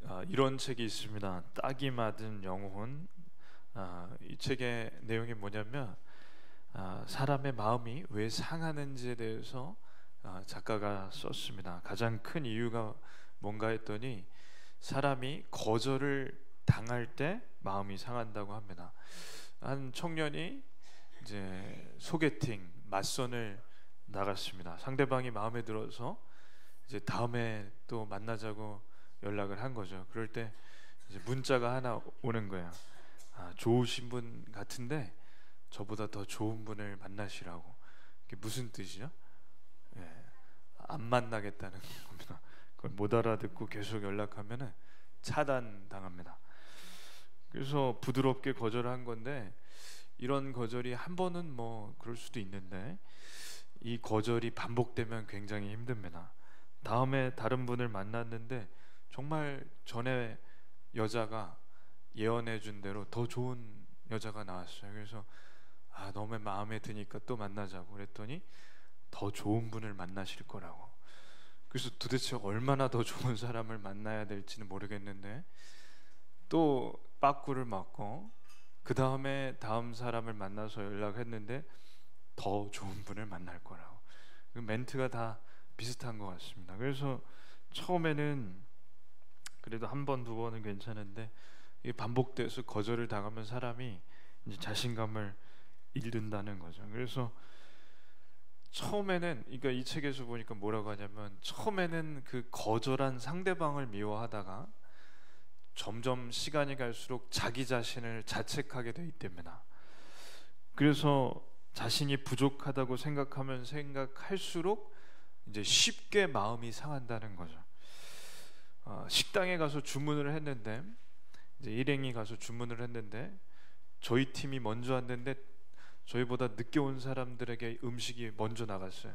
아, 이런 책이 있습니다. 딱이 맞은 영혼. 이 책의 내용이 뭐냐면 사람의 마음이 왜 상하는지에 대해서 작가가 썼습니다. 가장 큰 이유가 뭔가 했더니 사람이 거절을 당할 때 마음이 상한다고 합니다. 한 청년이 이제 소개팅 맞선을 나갔습니다. 상대방이 마음에 들어서 이제 다음에 또 만나자고 연락을 한 거죠. 그럴 때 이제 문자가 하나 오는 거예요. 좋으신 분 같은데 저보다 더 좋은 분을 만나시라고. 그게 무슨 뜻이죠? 예, 안 만나겠다는 겁니다. 그걸 못 알아듣고 계속 연락하면은 차단 당합니다. 그래서 부드럽게 거절한 건데, 이런 거절이 한 번은 뭐 그럴 수도 있는데 이 거절이 반복되면 굉장히 힘듭니다. 다음에 다른 분을 만났는데 정말 전에 여자가 예언해 준 대로 더 좋은 여자가 나왔어요. 그래서 너무 마음에 드니까 또 만나자고 그랬더니 더 좋은 분을 만나실 거라고. 그래서 도대체 얼마나 더 좋은 사람을 만나야 될지는 모르겠는데 또 빠꾸를 맞고 그 다음에 다음 사람을 만나서 연락했는데 더 좋은 분을 만날 거라고. 그 멘트가 다 비슷한 것 같습니다. 그래서 처음에는 그래도 한 번, 두 번은 괜찮은데 이게 반복돼서 거절을 당하면 사람이 이제 자신감을 잃는다는 거죠. 그래서 처음에는, 그러니까 이 책에서 보니까 뭐라고 하냐면, 처음에는 그 거절한 상대방을 미워하다가 점점 시간이 갈수록 자기 자신을 자책하게 돼 있답니다. 그래서 자신이 부족하다고 생각할수록 이제 쉽게 마음이 상한다는 거죠. 식당에 가서 주문을 했는데, 이제 일행이 가서 주문을 했는데 저희 팀이 먼저 왔는데 저희보다 늦게 온 사람들에게 음식이 먼저 나갔어요.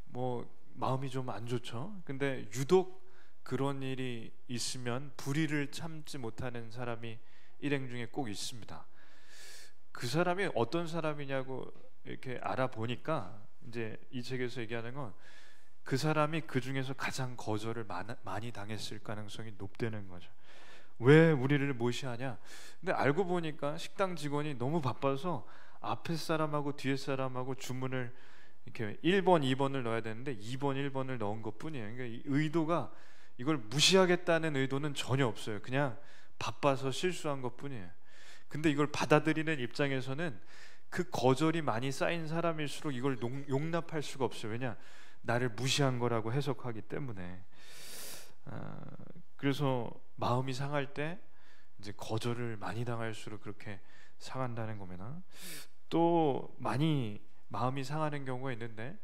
뭐 마음이 좀 안 좋죠. 근데 유독 그런 일이 있으면 불의를 참지 못하는 사람이 일행 중에 꼭 있습니다. 그 사람이 어떤 사람이냐고 이렇게 알아보니까 이제 이 책에서 얘기하는 건 그 사람이 그 중에서 가장 거절을 많이 당했을 가능성이 높다는 거죠. 왜 우리를 무시하냐? 근데 알고 보니까 식당 직원이 너무 바빠서 앞에 사람하고 뒤에 사람하고 주문을 이렇게 1번, 2번을 넣어야 되는데 2번, 1번을 넣은 것뿐이에요. 그러니까 이 의도가, 이걸 무시하겠다는 의도는 전혀 없어요. 그냥 바빠서 실수한 것뿐이에요. 근데 이걸 받아들이는 입장에서는 그 거절이 많이 쌓인 사람일수록 이걸 용납할 수가 없어요. 왜냐? 나를 무시한 거라고 해석하기 때문에. 그래서 마음이 상할 때 이제 거절을 많이 당할수록 그렇게 상한다는 겁니다. 또 많이 마음이 상하는 경우가 있는데,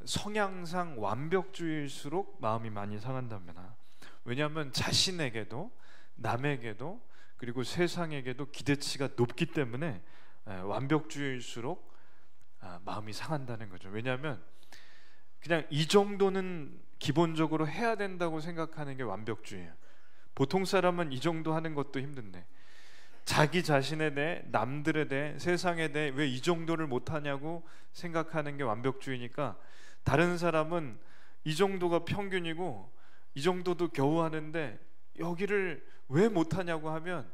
성향상 완벽주의일수록 마음이 많이 상한답니다. 왜냐하면 자신에게도 남에게도 그리고 세상에게도 기대치가 높기 때문에 완벽주의일수록 마음이 상한다는 거죠. 왜냐하면 그냥 이 정도는 기본적으로 해야 된다고 생각하는 게 완벽주의예요. 보통 사람은 이 정도 하는 것도 힘든데 자기 자신에 대해, 남들에 대해, 세상에 대해 왜 이 정도를 못하냐고 생각하는 게 완벽주의니까, 다른 사람은 이 정도가 평균이고 이 정도도 겨우 하는데 여기를 왜 못하냐고 하면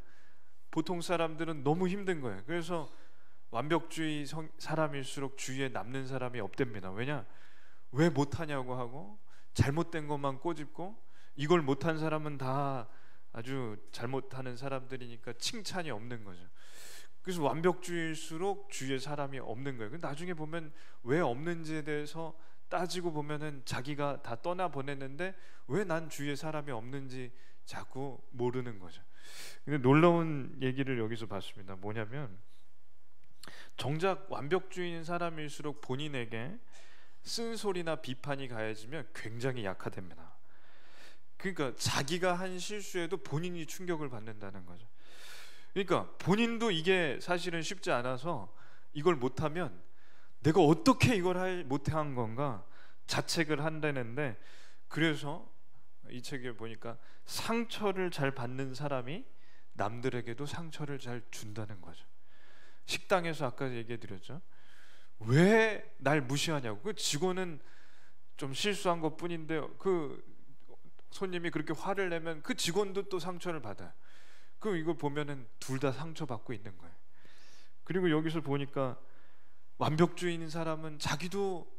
보통 사람들은 너무 힘든 거예요. 그래서 완벽주의 사람일수록 주위에 남는 사람이 없답니다. 왜냐? 왜 못하냐고 하고 잘못된 것만 꼬집고, 이걸 못한 사람은 다 아주 잘못하는 사람들이니까 칭찬이 없는 거죠. 그래서 완벽주의일수록 주위에 사람이 없는 거예요. 근데 나중에 보면 왜 없는지에 대해서 따지고 보면은 자기가 다 떠나보냈는데 왜 난 주위에 사람이 없는지 자꾸 모르는 거죠. 근데 놀라운 얘기를 여기서 봤습니다. 뭐냐면, 정작 완벽주의인 사람일수록 본인에게 쓴소리나 비판이 가해지면 굉장히 약화됩니다. 그러니까 자기가 한 실수에도 본인이 충격을 받는다는 거죠. 그러니까 본인도 이게 사실은 쉽지 않아서 이걸 못하면 내가 어떻게 이걸 못한 건가 자책을 한다는데, 그래서 이 책에 보니까 상처를 잘 받는 사람이 남들에게도 상처를 잘 준다는 거죠. 식당에서 아까 얘기해 드렸죠. 왜 날 무시하냐고. 그 직원은 좀 실수한 것 뿐인데 그 손님이 그렇게 화를 내면 그 직원도 또 상처를 받아요. 그럼 이걸 보면은 둘 다 상처받고 있는 거예요. 그리고 여기서 보니까 완벽주의인 사람은 자기도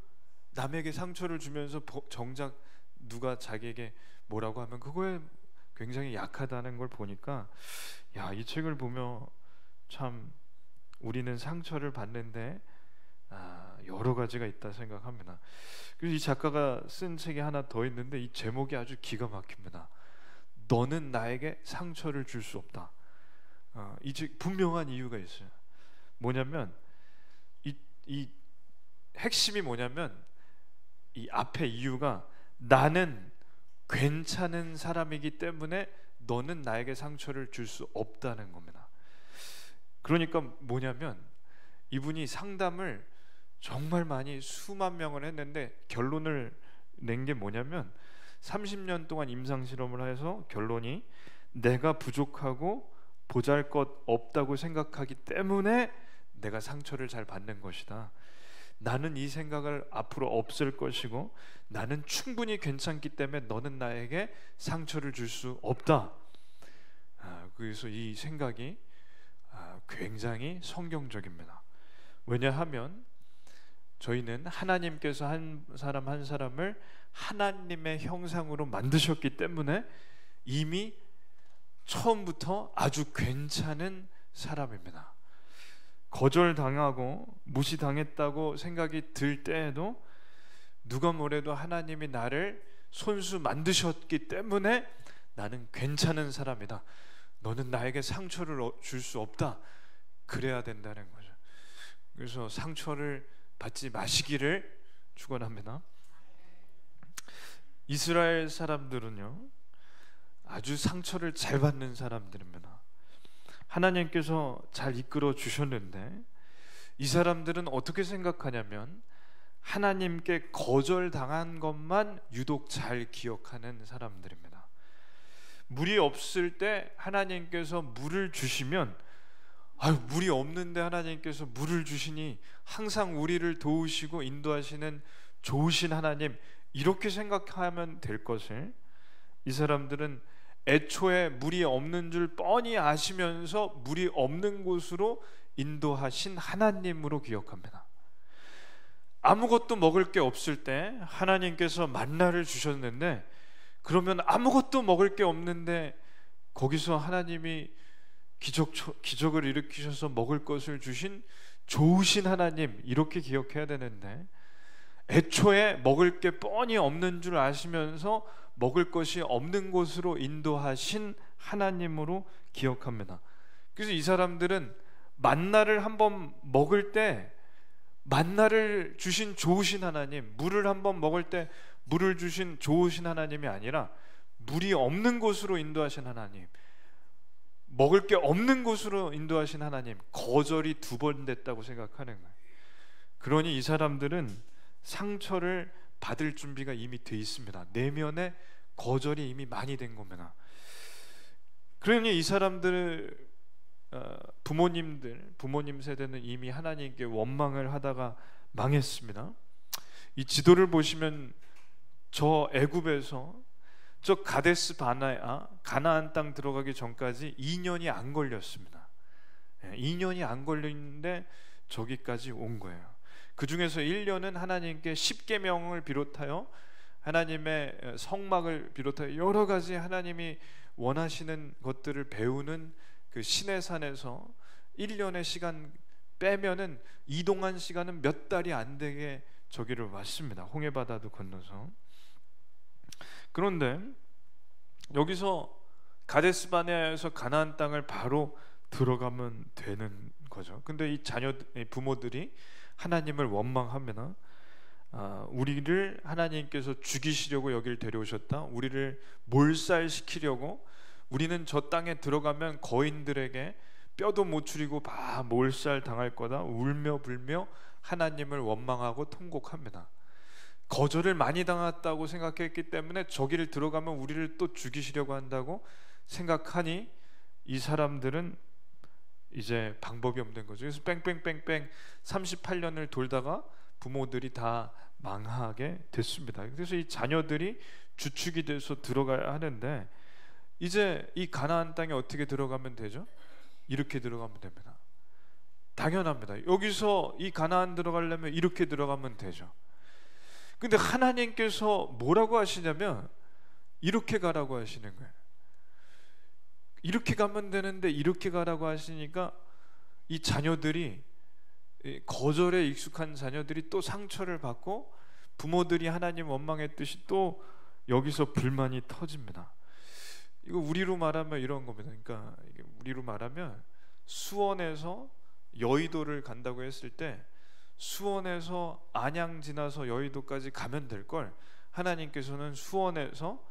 남에게 상처를 주면서 정작 누가 자기에게 뭐라고 하면 그거에 굉장히 약하다는 걸 보니까, 야, 이 책을 보며 참 우리는 상처를 받는데 여러 가지가 있다 생각합니다. 그래서 이 작가가 쓴 책이 하나 더 있는데 이 제목이 아주 기가 막힙니다. 너는 나에게 상처를 줄 수 없다. 이 책 분명한 이유가 있어요. 뭐냐면 이 핵심이 뭐냐면 이 앞에 이유가 나는 괜찮은 사람이기 때문에 너는 나에게 상처를 줄 수 없다는 겁니다. 그러니까 뭐냐면 이분이 상담을 정말 많이 수만 명을 했는데 결론을 낸 게 뭐냐면 30년 동안 임상실험을 해서 결론이 내가 부족하고 보잘것없다고 생각하기 때문에 내가 상처를 잘 받는 것이다. 나는 이 생각을 앞으로 없앨 것이고 나는 충분히 괜찮기 때문에 너는 나에게 상처를 줄 수 없다. 그래서 이 생각이 굉장히 성경적입니다. 왜냐하면 저희는 하나님께서 한 사람 한 사람을 하나님의 형상으로 만드셨기 때문에 이미 처음부터 아주 괜찮은 사람입니다. 거절당하고 무시당했다고 생각이 들 때에도 누가 뭐래도 하나님이 나를 손수 만드셨기 때문에 나는 괜찮은 사람이다. 너는 나에게 상처를 줄 수 없다. 그래야 된다는 거죠. 그래서 상처를 받지 마시기를 축원합니다. 이스라엘 사람들은요 아주 상처를 잘 받는 사람들입니다. 하나님께서 잘 이끌어 주셨는데 이 사람들은 어떻게 생각하냐면 하나님께 거절당한 것만 유독 잘 기억하는 사람들입니다. 물이 없을 때 하나님께서 물을 주시면 물이 없는데 하나님께서 물을 주시니 항상 우리를 도우시고 인도하시는 좋으신 하나님, 이렇게 생각하면 될 것을 이 사람들은 애초에 물이 없는 줄 뻔히 아시면서 물이 없는 곳으로 인도하신 하나님으로 기억합니다. 아무것도 먹을 게 없을 때 하나님께서 만나를 주셨는데 그러면 아무것도 먹을 게 없는데 거기서 하나님이 기적을 일으키셔서 먹을 것을 주신 좋으신 하나님, 이렇게 기억해야 되는데 애초에 먹을 게 뻔히 없는 줄 아시면서 먹을 것이 없는 곳으로 인도하신 하나님으로 기억합니다. 그래서 이 사람들은 만나를 한번 먹을 때 만나를 주신 좋으신 하나님, 물을 한번 먹을 때 물을 주신 좋으신 하나님이 아니라 물이 없는 곳으로 인도하신 하나님, 먹을 게 없는 곳으로 인도하신 하나님, 거절이 2번 됐다고 생각하는 거예요. 그러니 이 사람들은 상처를 받을 준비가 이미 돼 있습니다. 내면에 거절이 이미 많이 된 겁니다. 그러니 이 사람들 부모님 세대는 이미 하나님께 원망을 하다가 망했습니다. 이 지도를 보시면 저 애굽에서 저 가데스 바네아 가나안 땅 들어가기 전까지 2년이 안 걸렸습니다. 2년이 안 걸리는데 저기까지 온 거예요. 그 중에서 1년은 하나님께 십계명을 비롯하여 하나님의 성막을 비롯하여 여러 가지 하나님이 원하시는 것들을 배우는 그 시내산에서 1년의 시간 빼면은 이동한 시간은 몇 달이 안 되게 저기를 왔습니다. 홍해바다도 건너서. 그런데 여기서 가데스바네아에서 가나안 땅을 바로 들어가면 되는 거죠. 근데 이 부모들이 하나님을 원망합니다. 우리를 하나님께서 죽이시려고 여기를 데려오셨다. 우리를 몰살시키려고. 우리는 저 땅에 들어가면 거인들에게 뼈도 못 추리고 다 몰살 당할 거다. 울며 불며 하나님을 원망하고 통곡합니다. 거절을 많이 당했다고 생각했기 때문에 저기를 들어가면 우리를 또 죽이시려고 한다고 생각하니 이 사람들은 이제 방법이 없는 거죠. 그래서 뺑뺑뺑뺑 38년을 돌다가 부모들이 다 망하게 됐습니다. 그래서 이 자녀들이 주축이 돼서 들어가야 하는데, 이제 이 가나안 땅에 어떻게 들어가면 되죠? 이렇게 들어가면 됩니다. 당연합니다. 여기서 이 가나안 들어가려면 이렇게 들어가면 되죠. 근데 하나님께서 뭐라고 하시냐면 이렇게 가라고 하시는 거예요. 이렇게 가면 되는데 이렇게 가라고 하시니까 이 자녀들이, 거절에 익숙한 자녀들이 또 상처를 받고, 부모들이 하나님 원망했듯이 또 여기서 불만이 터집니다. 이거 우리로 말하면 이런 겁니다. 그러니까 이게 우리로 말하면, 수원에서 여의도를 간다고 했을 때 수원에서 안양 지나서 여의도까지 가면 될 걸, 하나님께서는 수원에서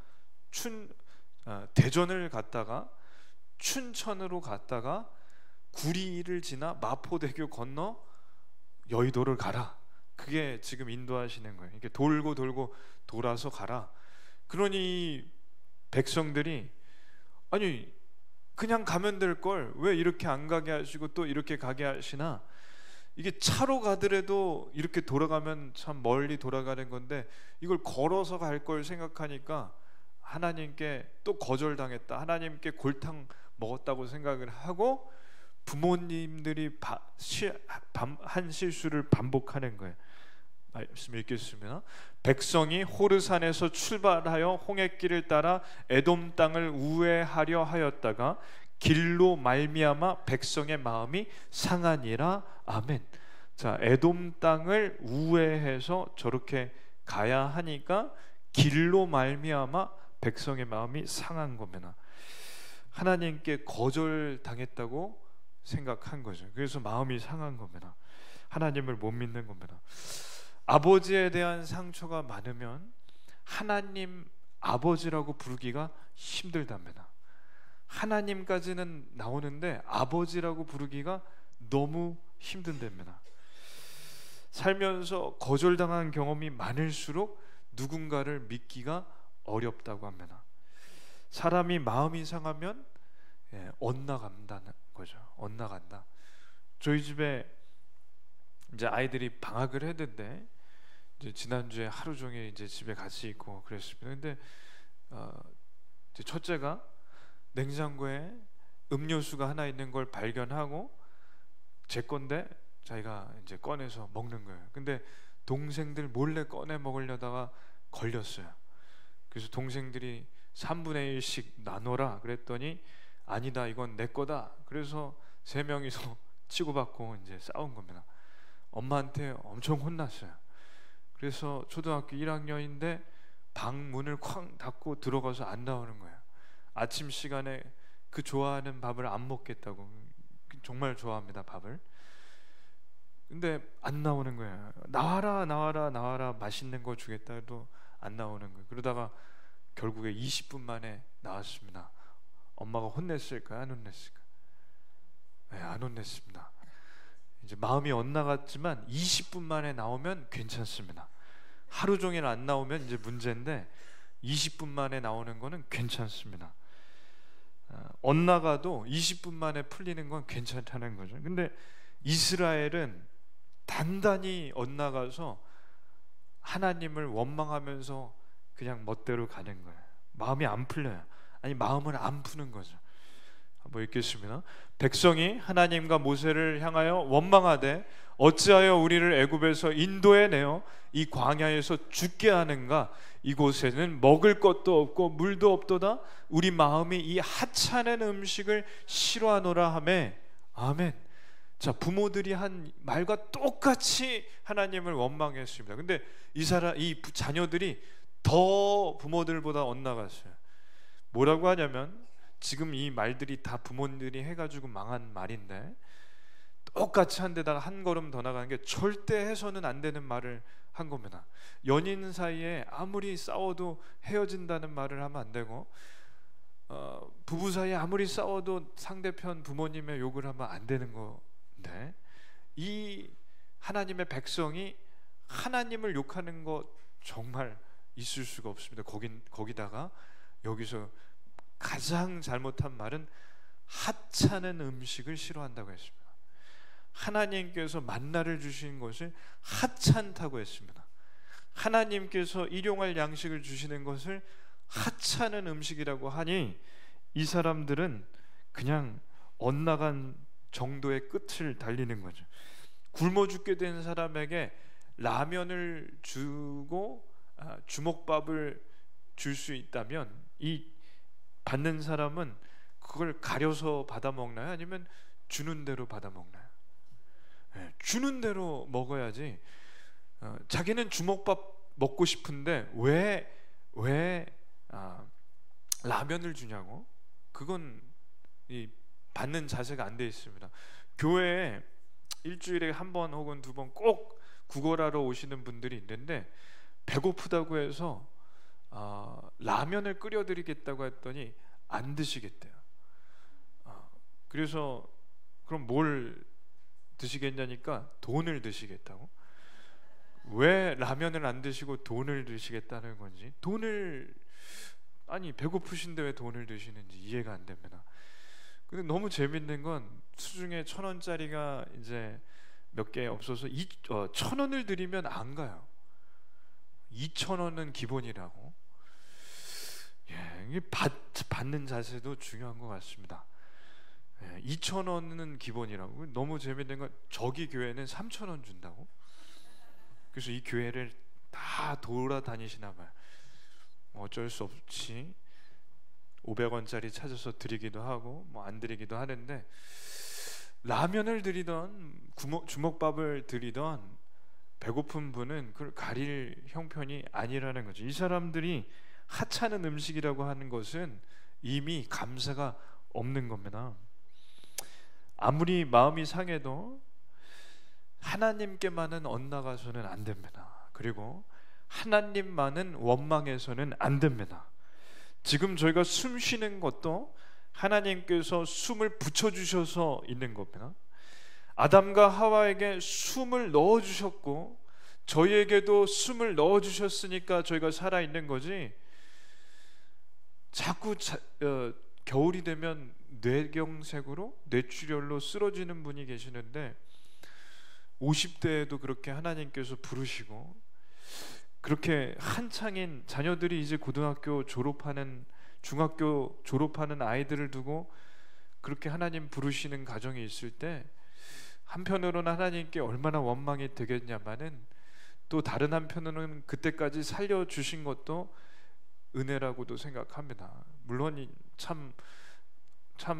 대전을 갔다가 춘천으로 갔다가 구리를 지나 마포대교 건너 여의도를 가라. 그게 지금 인도하시는 거예요. 이렇게 돌고 돌고 돌아서 가라. 그러니 백성들이, 아니 그냥 가면 될 걸 왜 이렇게 안 가게 하시고 또 이렇게 가게 하시나? 이게 차로 가더라도 이렇게 돌아가면 참 멀리 돌아가는 건데 이걸 걸어서 갈 걸 생각하니까 하나님께 또 거절당했다, 하나님께 골탕 먹었다고 생각을 하고 부모님들이 한 실수를 반복하는 거예요. 말씀 읽겠습니다. 백성이 호르산에서 출발하여 홍해길을 따라 에돔 땅을 우회하려 하였다가 길로 말미암아 백성의 마음이 상하니라. 아멘. 자, 에돔 땅을 우회해서 저렇게 가야 하니까 길로 말미암아 백성의 마음이 상한 겁니다. 하나님께 거절당했다고 생각한 거죠. 그래서 마음이 상한 겁니다. 하나님을 못 믿는 겁니다. 아버지에 대한 상처가 많으면 하나님 아버지라고 부르기가 힘들답니다. 하나님까지는 나오는데 아버지라고 부르기가 너무 힘든답니다. 살면서 거절당한 경험이 많을수록 누군가를 믿기가 어렵다고 합니다. 사람이 마음이 상하면 엇나간다는 거죠. 엇나간다. 저희 집에 이제 아이들이 방학을 했는데 이제 지난주에 하루 종일 이제 집에 같이 있고 그랬습니다. 근데 이제 첫째가 냉장고에 음료수가 하나 있는 걸 발견하고 제 건데 자기가 이제 꺼내서 먹는 거예요. 근데 동생들 몰래 꺼내 먹으려다가 걸렸어요. 그래서 동생들이 3분의 1씩 나눠라 그랬더니 아니다, 이건 내 거다. 그래서 세 명이서 치고받고 이제 싸운 겁니다. 엄마한테 엄청 혼났어요. 그래서 초등학교 1학년인데 방 문을 쾅 닫고 들어가서 안 나오는 거예요. 아침 시간에 그 좋아하는 밥을 안 먹겠다고. 정말 좋아합니다, 밥을. 근데 안 나오는 거예요. 나와라 나와라 나와라, 맛있는 거 주겠다 해도 안 나오는 거예요. 그러다가 결국에 20분 만에 나왔습니다. 엄마가 혼냈을까요? 안 혼냈을까요? 네, 안 혼냈습니다. 이제 마음이 엇나갔지만 20분 만에 나오면 괜찮습니다. 하루 종일 안 나오면 이제 문제인데 20분 만에 나오는 거는 괜찮습니다. 엇나가도 20분 만에 풀리는 건 괜찮다는 거죠. 근데 이스라엘은 단단히 엇나가서 하나님을 원망하면서 그냥 멋대로 가는 거예요. 마음이 안 풀려요. 아니, 마음을 안 푸는 거죠. 한번 읽겠습니다. 백성이 하나님과 모세를 향하여 원망하되 어찌하여 우리를 애굽에서 인도해 내어 이 광야에서 죽게 하는가? 이곳에는 먹을 것도 없고 물도 없도다. 우리 마음이 이 하찮은 음식을 싫어하노라 하매. 아멘. 자, 부모들이 한 말과 똑같이 하나님을 원망했습니다. 근데 이 자녀들이 더 부모들보다 엇나갔어요. 뭐라고 하냐면, 지금 이 말들이 다 부모들이 해가지고 망한 말인데 똑같이 한 데다가 한 걸음 더 나가는 게 절대 해서는 안 되는 말을 한 겁니다. 연인 사이에 아무리 싸워도 헤어진다는 말을 하면 안 되고, 부부 사이에 아무리 싸워도 상대편 부모님의 욕을 하면 안 되는 건데, 이 하나님의 백성이 하나님을 욕하는 거 정말 있을 수가 없습니다. 거기다가 여기서 가장 잘못한 말은 하찮은 음식을 싫어한다고 했습니다. 하나님께서 만나를 주신 것을 하찮다고 했습니다. 하나님께서 일용할 양식을 주시는 것을 하찮은 음식이라고 하니 이 사람들은 그냥 엇나간 정도의 끝을 달리는 거죠. 굶어 죽게 된 사람에게 라면을 주고 주먹밥을 줄 수 있다면 이 받는 사람은 그걸 가려서 받아 먹나요? 아니면 주는 대로 받아 먹나요? 주는 대로 먹어야지. 자기는 주먹밥 먹고 싶은데 왜 라면을 주냐고? 그건 이 받는 자세가 안 돼 있습니다. 교회에 일주일에 한 번 혹은 두 번 꼭 구걸하러 오시는 분들이 있는데 배고프다고 해서 라면을 끓여드리겠다고 했더니 안 드시겠대요. 그래서 그럼 뭘 드시겠냐니까 돈을 드시겠다고? 왜 라면을 안 드시고 돈을 드시겠다는 건지, 아니 배고프신데 왜 돈을 드시는지 이해가 안 됩니다. 근데 너무 재밌는 건 수중에 1,000원짜리가 이제 몇 개 없어서 1,000원을 드리면 안 가요. 2,000원은 기본이라고. 이게 받는 자세도 중요한 것 같습니다. 2,000원은 기본이라고. 너무 재밌는 건 저기 교회는 3,000원 준다고. 그래서 이 교회를 다 돌아다니시나 봐요. 어쩔 수 없이 500원짜리 찾아서 드리기도 하고 안 드리기도 하는데, 라면을 드리던 주먹밥을 드리던 배고픈 분은 그걸 가릴 형편이 아니라는 거죠. 이 사람들이 하찮은 음식이라고 하는 것은 이미 감사가 없는 겁니다. 아무리 마음이 상해도 하나님께만은 엇나가서는 안 됩니다. 그리고 하나님만은 원망해서는 안 됩니다. 지금 저희가 숨 쉬는 것도 하나님께서 숨을 붙여주셔서 있는 겁니다. 아담과 하와에게 숨을 넣어주셨고 저희에게도 숨을 넣어주셨으니까 저희가 살아있는 거지. 자꾸 겨울이 되면 뇌경색으로 뇌출혈로 쓰러지는 분이 계시는데 50대에도 그렇게 하나님께서 부르시고, 그렇게 한창인 자녀들이 이제 고등학교 졸업하는, 중학교 졸업하는 아이들을 두고 그렇게 하나님 부르시는 가정이 있을 때 한편으로는 하나님께 얼마나 원망이 되겠냐마는, 또 다른 한편으로는 그때까지 살려주신 것도 은혜라고도 생각합니다. 물론 참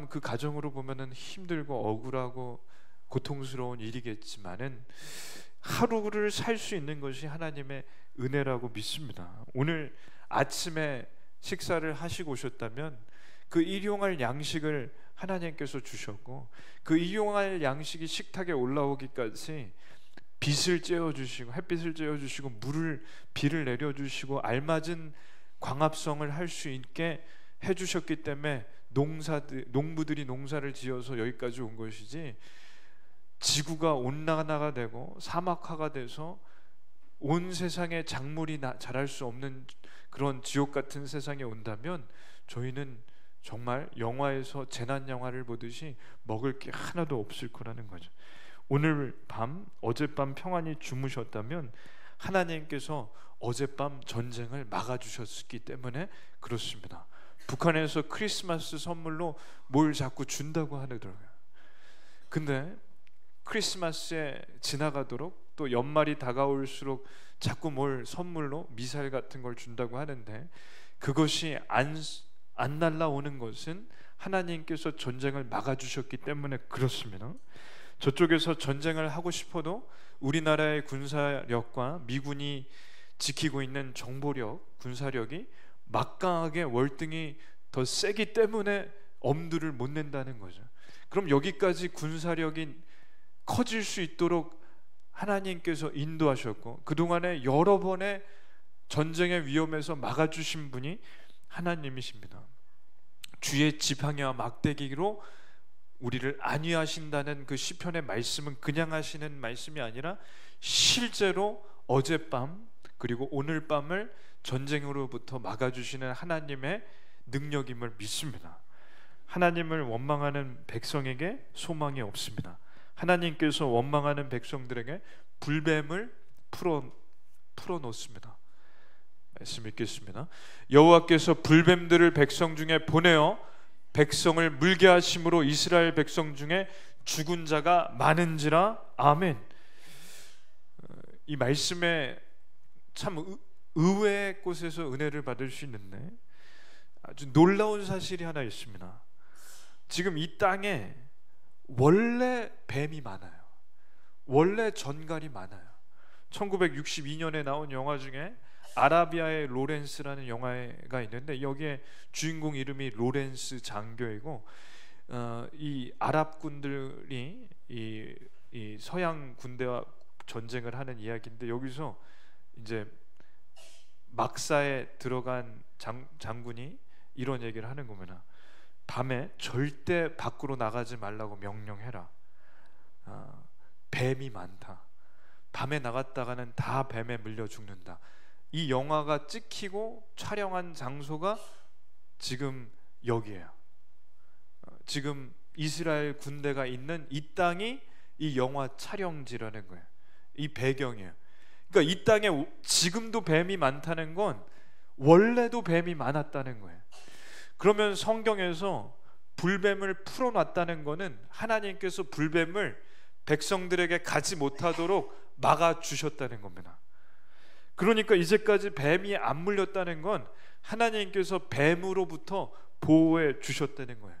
그 가정으로 보면은 힘들고 억울하고 고통스러운 일이겠지만은 하루를 살 수 있는 것이 하나님의 은혜라고 믿습니다. 오늘 아침에 식사를 하시고 오셨다면 그 일용할 양식을 하나님께서 주셨고, 그 일용할 양식이 식탁에 올라오기까지 빛을 쬐어주시고 햇빛을 쬐어주시고 비를 내려주시고 알맞은 광합성을 할 수 있게 해주셨기 때문에 농부들이 농사를 지어서 여기까지 온 것이지, 지구가 온난화가 되고 사막화가 돼서 온 세상에 작물이 자랄 수 없는 그런 지옥 같은 세상에 온다면 저희는 정말 영화에서 재난 영화를 보듯이 먹을 게 하나도 없을 거라는 거죠. 오늘 밤, 어젯밤 평안히 주무셨다면 하나님께서 어젯밤 전쟁을 막아주셨기 때문에 그렇습니다. 북한에서 크리스마스 선물로 뭘 자꾸 준다고 하더라고요. 근데 크리스마스에 지나가도록 또 연말이 다가올수록 자꾸 뭘 선물로 미사일 같은 걸 준다고 하는데, 그것이 안 날라오는 것은 하나님께서 전쟁을 막아주셨기 때문에 그렇습니다. 저쪽에서 전쟁을 하고 싶어도 우리나라의 군사력과 미군이 지키고 있는 정보력, 군사력이 막강하게 월등히 더 세기 때문에 엄두를 못 낸다는 거죠. 그럼 여기까지 군사력이 커질 수 있도록 하나님께서 인도하셨고, 그동안에 여러 번의 전쟁의 위험에서 막아주신 분이 하나님이십니다. 주의 지팡이와 막대기로 우리를 안위하신다는 그 시편의 말씀은 그냥 하시는 말씀이 아니라 실제로 어젯밤 그리고 오늘 밤을 전쟁으로부터 막아주시는 하나님의 능력임을 믿습니다. 하나님을 원망하는 백성에게 소망이 없습니다. 하나님께서 원망하는 백성들에게 불뱀을 풀어 풀어놓습니다. 말씀 읽겠습니다. 여호와께서 불뱀들을 백성 중에 보내어 백성을 물게 하심으로 이스라엘 백성 중에 죽은 자가 많은지라. 아멘. 이 말씀에 참 의외의 곳에서 은혜를 받을 수 있는데 아주 놀라운 사실이 하나 있습니다. 지금 이 땅에 원래 뱀이 많아요. 원래 전갈이 많아요. 1962년에 나온 영화 중에 아라비아의 로렌스라는 영화가 있는데 여기에 주인공 이름이 로렌스 장교이고 이 아랍군들이 이 서양 군대와 전쟁을 하는 이야기인데 여기서 이제 막사에 들어간 장군이 이런 얘기를 하는 겁니다. 밤에 절대 밖으로 나가지 말라고 명령해라. 뱀이 많다. 밤에 나갔다가는 다 뱀에 물려 죽는다. 이 영화가 찍히고 촬영한 장소가 지금 여기에요. 지금 이스라엘 군대가 있는 이 땅이 이 영화 촬영지라는 거예요. 이 배경이에요. 그러니까 이 땅에 지금도 뱀이 많다는 건 원래도 뱀이 많았다는 거예요. 그러면 성경에서 불뱀을 풀어놨다는 거는 하나님께서 불뱀을 백성들에게 가지 못하도록 막아주셨다는 겁니다. 그러니까 이제까지 뱀이 안 물렸다는 건 하나님께서 뱀으로부터 보호해 주셨다는 거예요.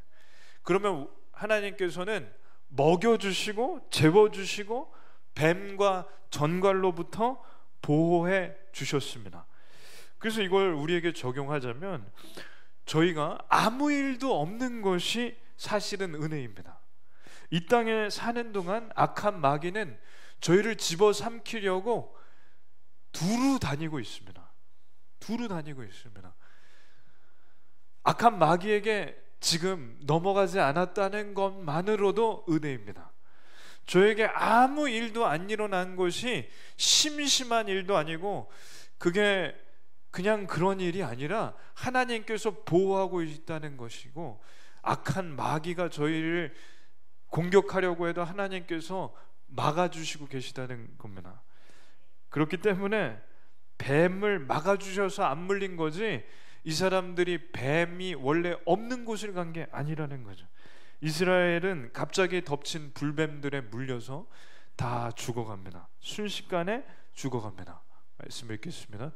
그러면 하나님께서는 먹여주시고 재워주시고 뱀과 전갈로부터 보호해 주셨습니다. 그래서 이걸 우리에게 적용하자면 저희가 아무 일도 없는 것이 사실은 은혜입니다. 이 땅에 사는 동안 악한 마귀는 저희를 집어삼키려고 두루 다니고 있습니다. 두루 다니고 있습니다. 악한 마귀에게 지금 넘어가지 않았다는 것만으로도 은혜입니다. 저에게 아무 일도 안 일어난 것이 심심한 일도 아니고 그게 그냥 그런 일이 아니라 하나님께서 보호하고 있다는 것이고 악한 마귀가 저희를 공격하려고 해도 하나님께서 막아주시고 계시다는 겁니다. 그렇기 때문에 뱀을 막아주셔서 안 물린 거지 이 사람들이 뱀이 원래 없는 곳을 간 게 아니라는 거죠. 이스라엘은 갑자기 덮친 불뱀들에 물려서 다 죽어갑니다. 순식간에 죽어갑니다. 말씀 읽겠습니다.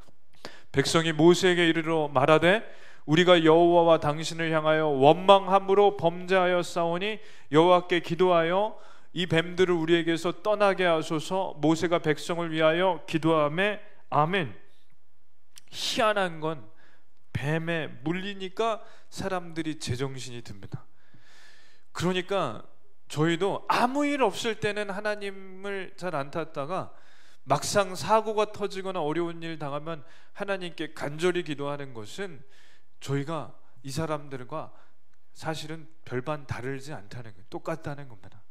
백성이 모세에게 이르러 말하되 우리가 여호와와 당신을 향하여 원망함으로 범죄하여 싸우니 여호와께 기도하여 이 뱀들을 우리에게서 떠나게 하소서. 모세가 백성을 위하여 기도하매 아멘. 희한한 건 뱀에 물리니까 사람들이 제정신이 듭니다. 그러니까 저희도 아무 일 없을 때는 하나님을 잘 안 탔다가 막상 사고가 터지거나 어려운 일 당하면 하나님께 간절히 기도하는 것은 저희가 이 사람들과 사실은 별반 다르지 않다는 거예요. 똑같다는 겁니다.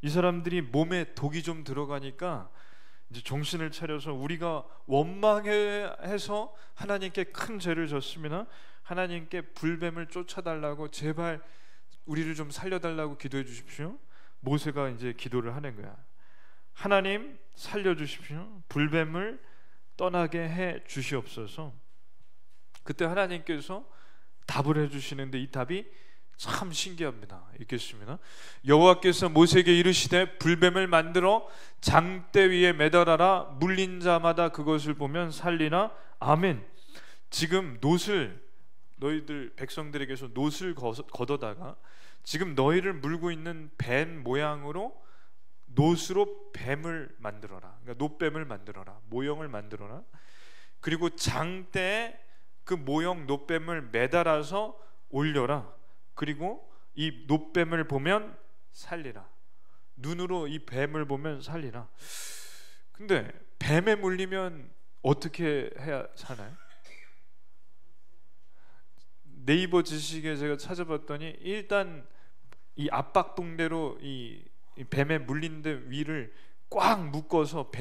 이 사람들이 몸에 독이 좀 들어가니까 이제 정신을 차려서 우리가 원망해서 하나님께 큰 죄를 졌으면 하나님께 불뱀을 쫓아달라고 제발 우리를 좀 살려달라고 기도해 주십시오. 모세가 이제 기도를 하는 거야. 하나님 살려주십시오. 불뱀을 떠나게 해 주시옵소서. 그때 하나님께서 답을 해주시는데 이 답이 참 신기합니다. 읽겠습니다. 여호와께서 모세에게 이르시되 불뱀을 만들어 장대 위에 매달아라. 물린 자마다 그것을 보면 살리나. 아멘. 지금 놋을 너희들 백성들에게서 놋을 걷어다가 지금 너희를 물고 있는 뱀 모양으로 놋으로 뱀을 만들어라. 그러니까 놋뱀을 만들어라. 모형을 만들어라. 그리고 장대에 그 모형 놋뱀을 매달아서 올려라. 그리고 이 놋뱀을 보면 살리라. 눈으로 이 뱀을 보면 살리라. 근데 뱀에 물리면 어떻게 해야 사나요? 네이버 지식에 제가 찾아봤더니 일단 이 압박붕대로 이 뱀에 물린 데 위를 꽉 묶어서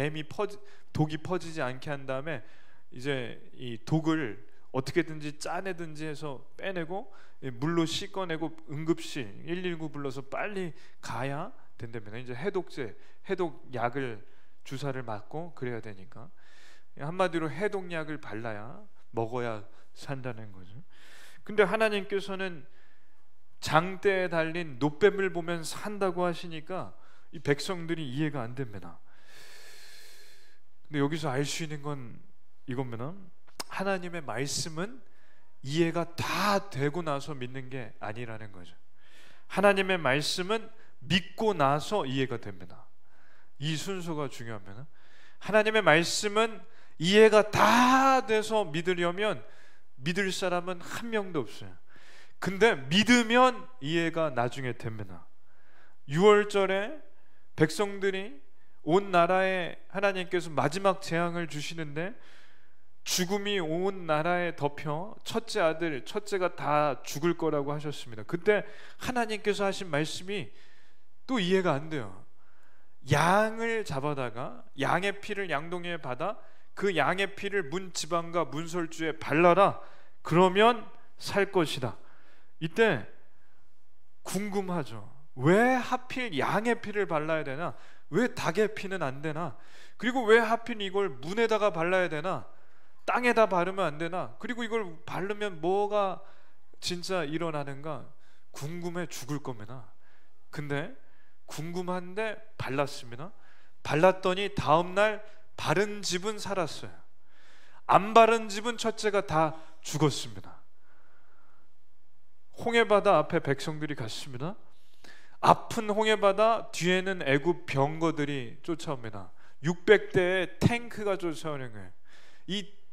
독이 퍼지지 않게 한 다음에 이제 이 독을 어떻게든지 짜내든지 해서 빼내고 물로 씻어내고 응급실 119 불러서 빨리 가야 된답니다. 이제 해독제, 해독약을 주사를 맞고 그래야 되니까. 한마디로 해독약을 발라야 먹어야 산다는 거죠. 근데 하나님께서는 장대에 달린 놋뱀을 보면 산다고 하시니까 이 백성들이 이해가 안 됩니다. 근데 여기서 알 수 있는 건 이겁니다. 하나님의 말씀은 이해가 다 되고 나서 믿는 게 아니라는 거죠. 하나님의 말씀은 믿고 나서 이해가 됩니다. 이 순서가 중요합니다. 하나님의 말씀은 이해가 다 돼서 믿으려면 믿을 사람은 한 명도 없어요. 근데 믿으면 이해가 나중에 됩니다. 6월절에 백성들이 온 나라에 하나님께서 마지막 재앙을 주시는데 죽음이 온 나라에 덮여 첫째 아들, 첫째가 다 죽을 거라고 하셨습니다. 그때 하나님께서 하신 말씀이 또 이해가 안 돼요. 양을 잡아다가 양의 피를 양동이에 받아 그 양의 피를 문 지방과 문설주에 발라라. 그러면 살 것이다. 이때 궁금하죠. 왜 하필 양의 피를 발라야 되나? 왜 닭의 피는 안 되나? 그리고 왜 하필 이걸 문에다가 발라야 되나? 땅에다 바르면 안 되나? 그리고 이걸 바르면 뭐가 진짜 일어나는가? 궁금해 죽을 겁니다. 근데 궁금한데 발랐습니다. 발랐더니 다음날 바른 집은 살았어요. 안 바른 집은 첫째가 다 죽었습니다. 홍해바다 앞에 백성들이 갔습니다. 아픈 홍해바다 뒤에는 애굽 병거들이 쫓아옵니다. 600대의 탱크가 쫓아오는 거예요.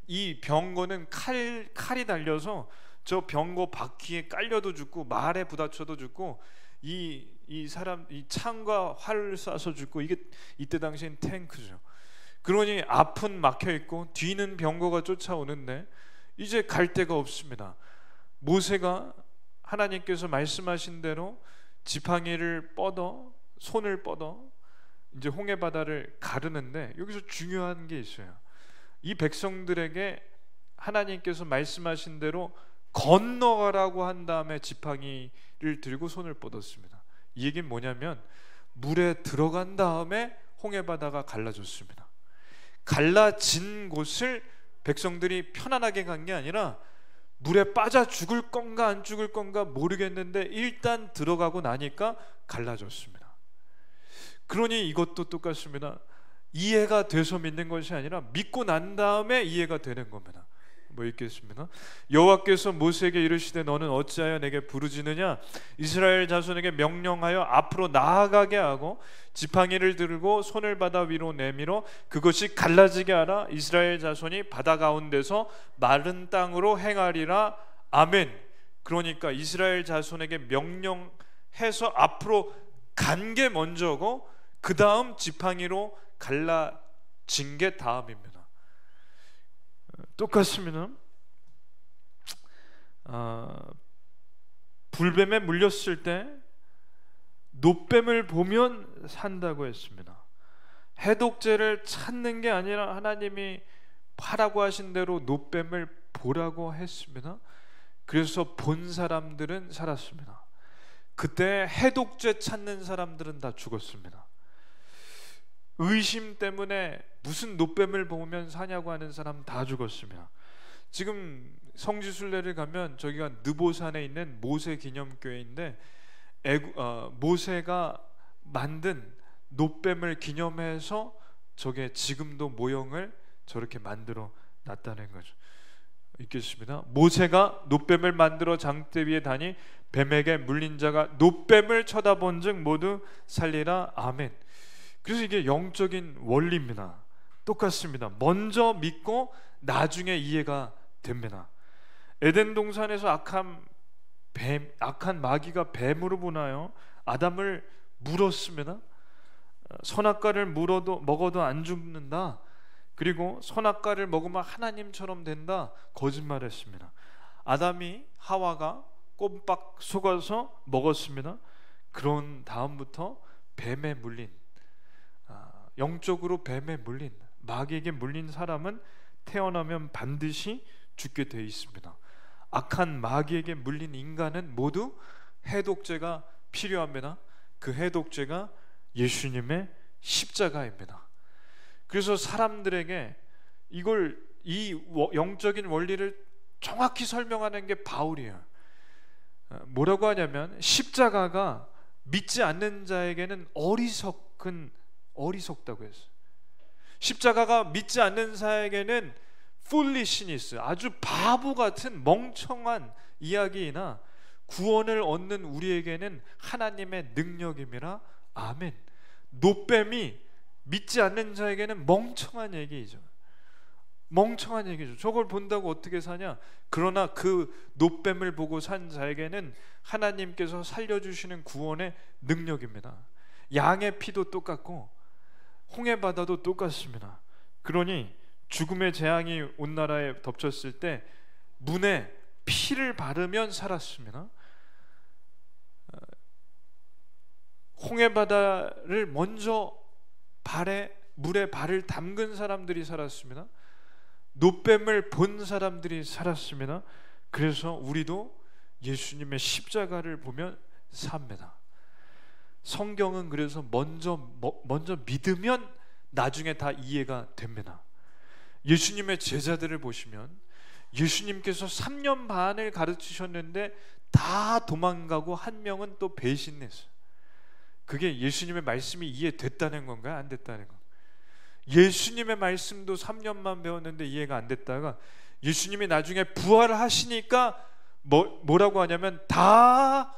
이 병거는 칼이 달려서 저 병거 바퀴에 깔려도 죽고 말에 부딪혀도 죽고 이 창과 활을 쏴서 죽고 이게 이때 당시엔 탱크죠. 그러니 앞은 막혀 있고 뒤는 병거가 쫓아오는데 이제 갈 데가 없습니다. 모세가 하나님께서 말씀하신 대로 지팡이를 뻗어 손을 뻗어 이제 홍해 바다를 가르는데 여기서 중요한 게 있어요. 이 백성들에게 하나님께서 말씀하신 대로 건너가라고 한 다음에 지팡이를 들고 손을 뻗었습니다. 이 얘기는 뭐냐면 물에 들어간 다음에 홍해 바다가 갈라졌습니다. 갈라진 곳을 백성들이 편안하게 간 게 아니라 물에 빠져 죽을 건가 안 죽을 건가 모르겠는데 일단 들어가고 나니까 갈라졌습니다. 그러니 이것도 똑같습니다. 이해가 돼서 믿는 것이 아니라 믿고 난 다음에 이해가 되는 겁니다. 뭐 읽겠습니다. 여호와께서 모세에게 이르시되 너는 어찌하여 내게 부르짖느냐? 이스라엘 자손에게 명령하여 앞으로 나아가게 하고 지팡이를 들고 손을 바다 위로 내밀어 그것이 갈라지게 하라. 이스라엘 자손이 바다 가운데서 마른 땅으로 행하리라. 아멘. 그러니까 이스라엘 자손에게 명령해서 앞으로 간 게 먼저고 그 다음 지팡이로 갈라진 게 다음입니다. 똑같습니다. 불뱀에 물렸을 때 놋뱀을 보면 산다고 했습니다. 해독제를 찾는 게 아니라 하나님이 하라고 하신 대로 놋뱀을 보라고 했습니다. 그래서 본 사람들은 살았습니다. 그때 해독제 찾는 사람들은 다 죽었습니다. 의심 때문에 무슨 놋뱀을 보면 사냐고 하는 사람 다 죽었습니다. 지금 성지순례를 가면 저기가 느보산에 있는 모세 기념교회인데 모세가 만든 놋뱀을 기념해서 저게 지금도 모형을 저렇게 만들어 놨다는 거죠. 읽겠습니다. 모세가 놋뱀을 만들어 장대 위에 다니 뱀에게 물린 자가 놋뱀을 쳐다본 즉 모두 살리라. 아멘. 그래서 이게 영적인 원리입니다. 똑같습니다. 먼저 믿고 나중에 이해가 됩니다. 에덴 동산에서 악한 마귀가 뱀으로 보나요? 아담을 물었습니다. 선악과를 먹어도 안 죽는다. 그리고 선악과를 먹으면 하나님처럼 된다. 거짓말했습니다. 아담이 하와가 꼼박 속아서 먹었습니다. 그런 다음부터 뱀에 물린 영적으로 뱀에 물린 마귀에게 물린 사람은 태어나면 반드시 죽게 되어 있습니다. 악한 마귀에게 물린 인간은 모두 해독제가 필요합니다. 그 해독제가 예수님의 십자가입니다. 그래서 사람들에게 이 영적인 원리를 정확히 설명하는 게 바울이에요. 뭐라고 하냐면 십자가가 믿지 않는 자에게는 어리석다고 했어요. 십자가가 믿지 않는 자에게는 foolishness, 아주 바보 같은 멍청한 이야기이나 구원을 얻는 우리에게는 하나님의 능력임이라. 아멘. 노뱀이 믿지 않는 자에게는 멍청한 얘기죠. 멍청한 얘기죠. 저걸 본다고 어떻게 사냐? 그러나 그 노뱀을 보고 산 자에게는 하나님께서 살려주시는 구원의 능력입니다. 양의 피도 똑같고 홍해 바다도 똑같습니다. 그러니 죽음의 재앙이 온 나라에 덮쳤을 때 문에 피를 바르면 살았습니다. 홍해 바다를 먼저 물에 발을 담근 사람들이 살았습니다. 노뱀을 본 사람들이 살았습니다. 그래서 우리도 예수님의 십자가를 보면 삽니다. 성경은 그래서 먼저 믿으면 나중에 다 이해가 됩니다. 예수님의 제자들을 보시면 예수님께서 3년 반을 가르치셨는데 다 도망가고 한 명은 또 배신했어요. 그게 예수님의 말씀이 이해됐다는 건가요? 안 됐다는 건가요? 예수님의 말씀도 3년만 배웠는데 이해가 안 됐다가 예수님이 나중에 부활하시니까 뭐라고 하냐면 다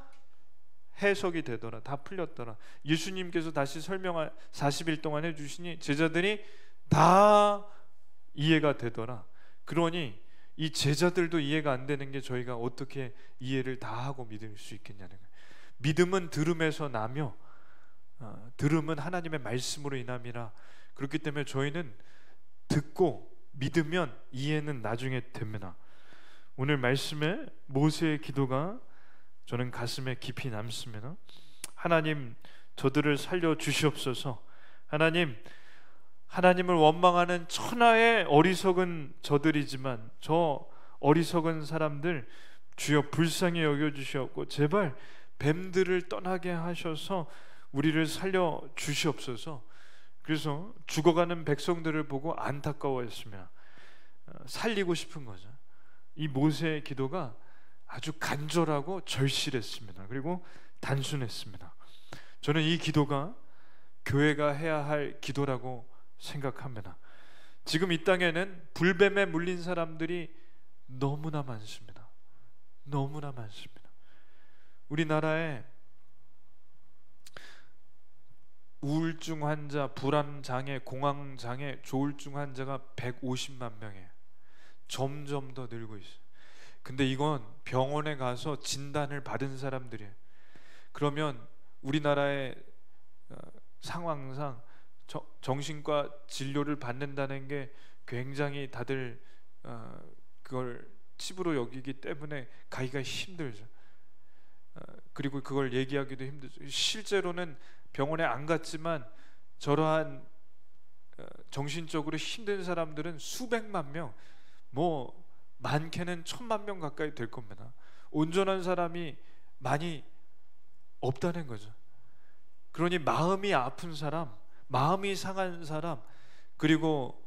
해석이 되더라, 다 풀렸더라. 예수님께서 다시 설명을 40일 동안 해주시니 제자들이 다 이해가 되더라. 그러니 이 제자들도 이해가 안 되는 게 저희가 어떻게 이해를 다 하고 믿을 수 있겠냐는 거예요. 믿음은 들음에서 나며 들음은 하나님의 말씀으로 인함이라. 그렇기 때문에 저희는 듣고 믿으면 이해는 나중에 됩니다. 오늘 말씀에 모세의 기도가 저는 가슴에 깊이 남습니다. 하나님, 저들을 살려 주시옵소서. 하나님을 원망하는 천하의 어리석은 저들이지만 저 어리석은 사람들 주여 불쌍히 여겨주시옵고 제발 뱀들을 떠나게 하셔서 우리를 살려 주시옵소서. 그래서 죽어가는 백성들을 보고 안타까워했으며 살리고 싶은 거죠. 이 모세의 기도가 아주 간절하고 절실했습니다. 그리고 단순했습니다. 저는 이 기도가 교회가 해야 할 기도라고 생각합니다. 지금 이 땅에는 불뱀에 물린 사람들이 너무나 많습니다. 너무나 많습니다. 우리나라에 우울증 환자, 불안장애, 공황장애, 조울증 환자가 150만 명이에요. 점점 더 늘고 있어요. 근데 이건 병원에 가서 진단을 받은 사람들이에요. 그러면 우리나라의 상황상 정신과 진료를 받는다는 게 굉장히 다들 그걸 치부로 여기기 때문에 가기가 힘들죠. 그리고 그걸 얘기하기도 힘들죠. 실제로는 병원에 안 갔지만 저러한 정신적으로 힘든 사람들은 수백만 명, 뭐 많게는 1000만 명 가까이 될 겁니다. 온전한 사람이 많이 없다는 거죠. 그러니 마음이 아픈 사람, 마음이 상한 사람, 그리고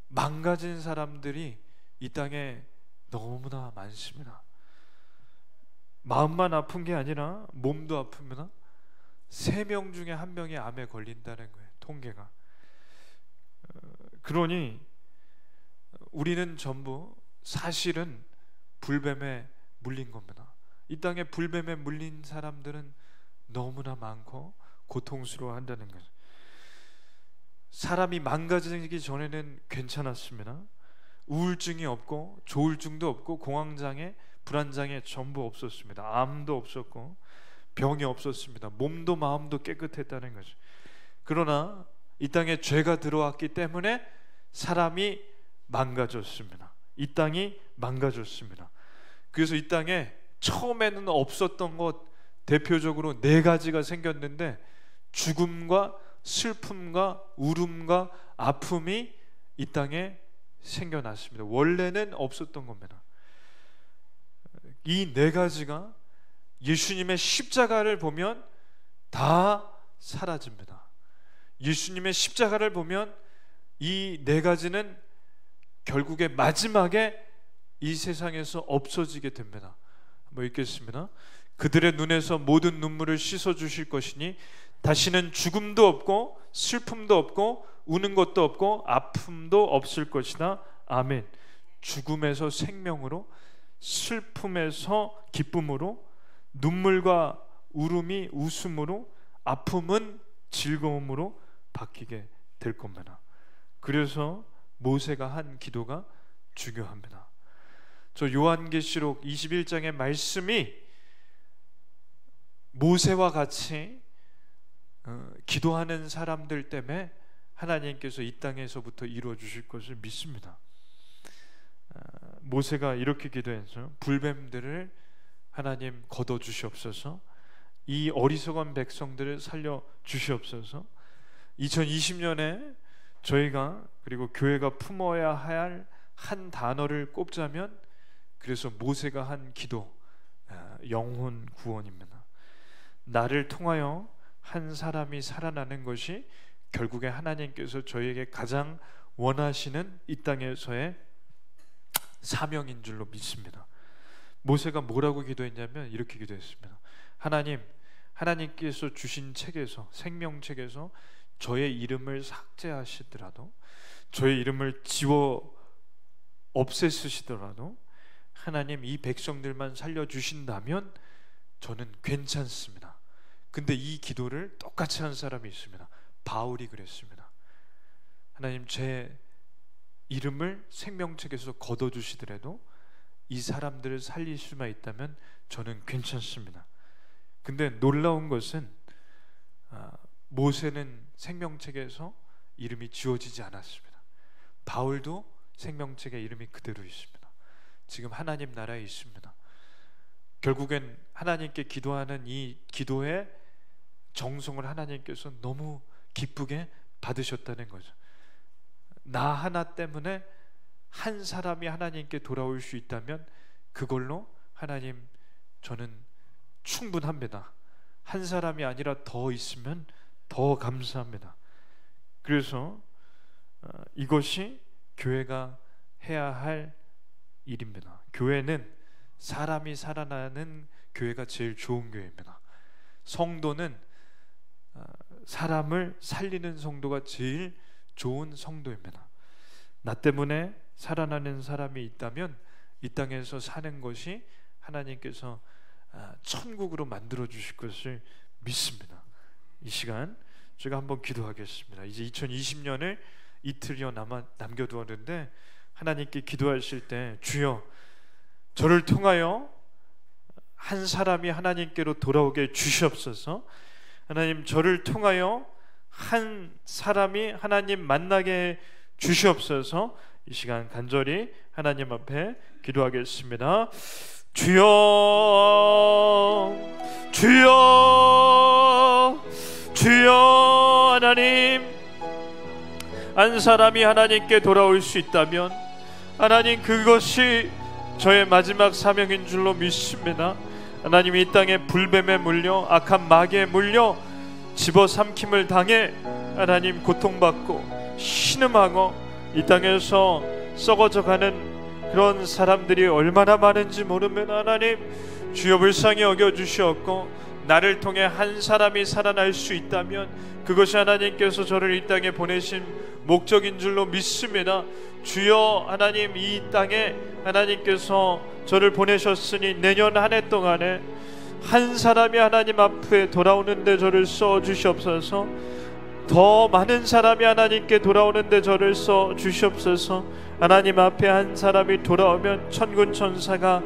망가진 사람들이 이 땅에 너무나 많습니다. 마음만 아픈 게 아니라 몸도 아픕니다. 3명 중에 1명이 암에 걸린다는 거예요, 통계가. 그러니 우리는 전부 사실은 불뱀에 물린 겁니다. 이 땅에 불뱀에 물린 사람들은 너무나 많고 고통스러워한다는 거죠. 사람이 망가지기 전에는 괜찮았습니다. 우울증이 없고 조울증도 없고 공황장애, 불안장애 전부 없었습니다. 암도 없었고 병이 없었습니다. 몸도 마음도 깨끗했다는 거죠. 그러나 이 땅에 죄가 들어왔기 때문에 사람이 망가졌습니다. 이 땅이 망가졌습니다. 그래서 이 땅에 처음에는 없었던 것 대표적으로 4가지가 생겼는데 죽음과 슬픔과 울음과 아픔이 이 땅에 생겨났습니다. 원래는 없었던 겁니다. 이 4가지가 예수님의 십자가를 보면 다 사라집니다. 예수님의 십자가를 보면 이 4가지는 결국에 마지막에 이 세상에서 없어지게 됩니다. 한번 읽겠습니다. 그들의 눈에서 모든 눈물을 씻어 주실 것이니 다시는 죽음도 없고 슬픔도 없고 우는 것도 없고 아픔도 없을 것이다. 아멘. 죽음에서 생명으로, 슬픔에서 기쁨으로, 눈물과 울음이 웃음으로, 아픔은 즐거움으로 바뀌게 될 겁니다. 그래서 모세가 한 기도가 중요합니다. 저 요한계시록 21장의 말씀이 모세와 같이 기도하는 사람들 때문에 하나님께서 이 땅에서부터 이루어 주실 것을 믿습니다. 모세가 이렇게 기도했죠. 불뱀들을 하나님 걷어 주시옵소서. 이 어리석은 백성들을 살려 주시옵소서. 2020년에 저희가 그리고 교회가 품어야 할 한 단어를 꼽자면, 그래서 모세가 한 기도, 영혼 구원입니다. 나를 통하여 한 사람이 살아나는 것이 결국에 하나님께서 저희에게 가장 원하시는 이 땅에서의 사명인 줄로 믿습니다. 모세가 뭐라고 기도했냐면 이렇게 기도했습니다. 하나님께서 주신 책에서, 생명책에서 저의 이름을 삭제하시더라도, 저의 이름을 지워 없애시더라도 하나님 이 백성들만 살려주신다면 저는 괜찮습니다. 근데 이 기도를 똑같이 한 사람이 있습니다. 바울이 그랬습니다. 하나님, 제 이름을 생명책에서 걷어주시더라도 이 사람들을 살릴 수만 있다면 저는 괜찮습니다. 근데 놀라운 것은 모세는 생명책에서 이름이 지워지지 않았습니다. 바울도 생명책에 이름이 그대로 있습니다. 지금 하나님 나라에 있습니다. 결국엔 하나님께 기도하는 이 기도의 정성을 하나님께서 너무 기쁘게 받으셨다는 거죠. 나 하나 때문에 한 사람이 하나님께 돌아올 수 있다면 그걸로 하나님, 저는 충분합니다. 한 사람이 아니라 더 있으면 더 감사합니다. 그래서 이것이 교회가 해야 할 일입니다. 교회는 사람이 살아나는 교회가 제일 좋은 교회입니다. 성도는 사람을 살리는 성도가 제일 좋은 성도입니다. 나 때문에 살아나는 사람이 있다면 이 땅에서 사는 것이 하나님께서 천국으로 만들어 주실 것을 믿습니다. 이 시간 제가 한번 기도하겠습니다. 이제 2020년을 이틀여 남겨두었는데 하나님께 기도하실 때, 주여 저를 통하여 한 사람이 하나님께로 돌아오게 주시옵소서. 하나님, 저를 통하여 한 사람이 하나님 만나게 주시옵소서. 이 시간 간절히 하나님 앞에 기도하겠습니다. 주여, 주여, 주여. 하나님, 한 사람이 하나님께 돌아올 수 있다면 하나님, 그것이 저의 마지막 사명인 줄로 믿습니다. 하나님, 이 땅에 불뱀에 물려 악한 마귀에 물려 집어삼킴을 당해 하나님 고통받고 신음하고 이 땅에서 썩어져가는 그런 사람들이 얼마나 많은지 모릅니다. 하나님, 주여 불쌍히 여겨주시옵고 나를 통해 한 사람이 살아날 수 있다면 그것이 하나님께서 저를 이 땅에 보내신 목적인 줄로 믿습니다. 주여, 하나님, 이 땅에 하나님께서 저를 보내셨으니 내년 한 해 동안에 한 사람이 하나님 앞에 돌아오는데 저를 써주시옵소서. 더 많은 사람이 하나님께 돌아오는데 저를 써주시옵소서. 하나님 앞에 한 사람이 돌아오면 천군 천사가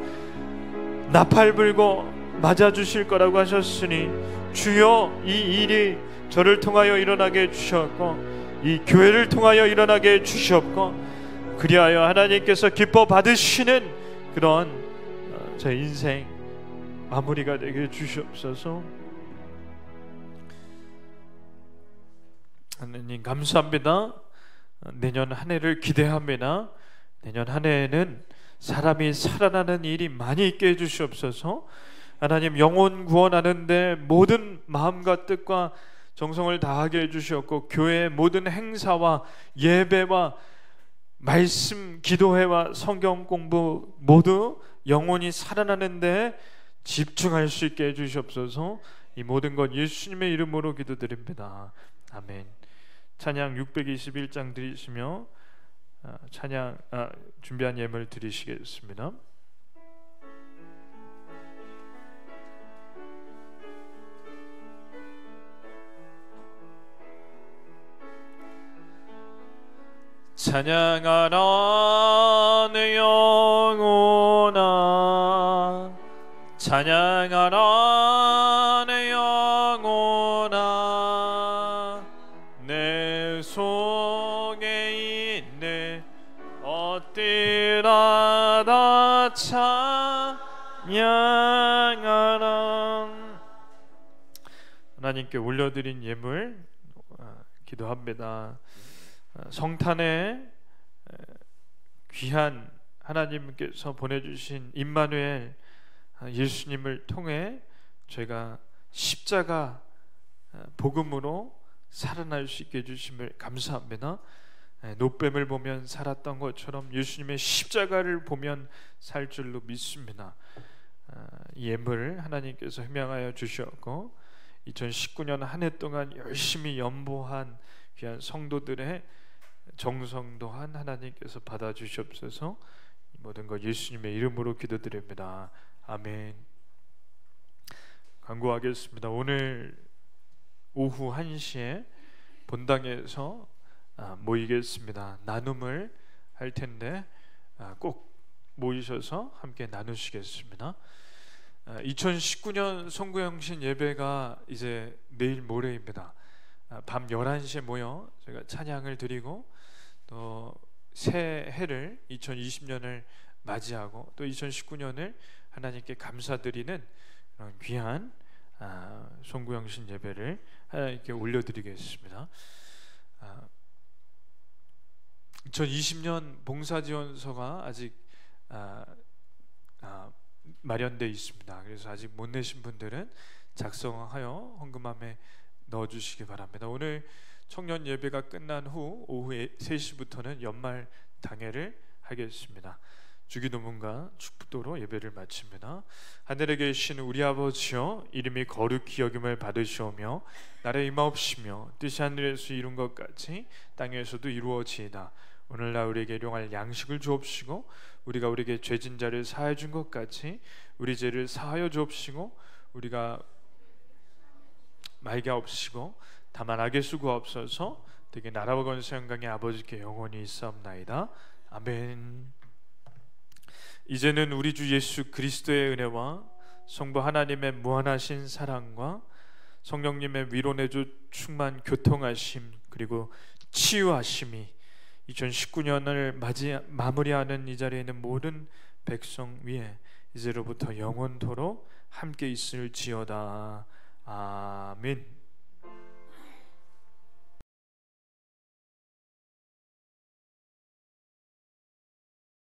나팔 불고 맞아주실 거라고 하셨으니 주여, 이 일이 저를 통하여 일어나게 해주셨고 이 교회를 통하여 일어나게 해주셨고 그리하여 하나님께서 기뻐 받으시는 그런 제 인생 마무리가 되게 해주시옵소서. 하나님 감사합니다. 내년 한 해를 기대합니다. 내년 한 해에는 사람이 살아나는 일이 많이 있게 해주시옵소서. 하나님, 영혼 구원하는데 모든 마음과 뜻과 정성을 다하게 해주시옵고 교회의 모든 행사와 예배와 말씀 기도회와 성경 공부 모두 영혼이 살아나는데 집중할 수 있게 해주시옵소서. 이 모든 것 예수님의 이름으로 기도드립니다. 아멘. 찬양 621장 드리시며 찬양 준비한 예물 드리시겠습니다. 찬양하라 내 영혼아, 찬양하라 내 영혼아, 내 속에 있네 엎드려 다 찬양하라. 하나님께 올려드린 예물 기도합니다. 성탄에 귀한 하나님께서 보내주신 임마누엘 예수님을 통해 저희가 십자가 복음으로 살아날 수 있게 해주심을 감사합니다. 노뱀을 보면 살았던 것처럼 예수님의 십자가를 보면 살 줄로 믿습니다. 이 예물을 하나님께서 희망하여 주셨고 2019년 한 해 동안 열심히 연보한 귀한 성도들의 정성 또한 하나님께서 받아주시옵소서. 모든 것 예수님의 이름으로 기도드립니다. 아멘. 간구하겠습니다. 오늘 오후 1시에 본당에서 모이겠습니다. 나눔을 할 텐데 꼭 모이셔서 함께 나누시겠습니다. 2019년 송구영신 예배가 이제 내일 모레입니다. 밤 11시에 모여 저희가 찬양을 드리고 또 새해를 2020년을 맞이하고 또 2019년을 하나님께 감사드리는 그런 귀한 송구영신 예배를 하나님께 올려드리겠습니다. 2020년 봉사지원서가 아직 마련되어 있습니다. 그래서 아직 못 내신 분들은 작성하여 헌금함에 넣어주시기 바랍니다. 오늘 청년 예배가 끝난 후 오후 3시부터는 연말 당회를 하겠습니다. 주기도문과 축복도로 예배를 마칩니다. 하늘에 계신 우리 아버지여, 이름이 거룩히 여김을 받으시오며 나라의 임하옵시며 뜻이 하늘에서 이룬 것 같이 땅에서도 이루어지이다. 오늘날 우리에게 일용할 양식을 주옵시고 우리가 우리에게 죄진 자를 사하여 준 것 같이 우리 죄를 사하여 주옵시고 우리가 말게 없시고 다만 악의 수고 없어서 되게 나라와 권세 영광의 아버지께 영원히 있사옵나이다. 아멘. 이제는 우리 주 예수 그리스도의 은혜와 성부 하나님의 무한하신 사랑과 성령님의 위로내주 충만 교통하심 그리고 치유하심이 2019년을 마무리하는 이 자리에 있는 모든 백성 위에 이제로부터 영원토록 함께 있을지어다. 아멘.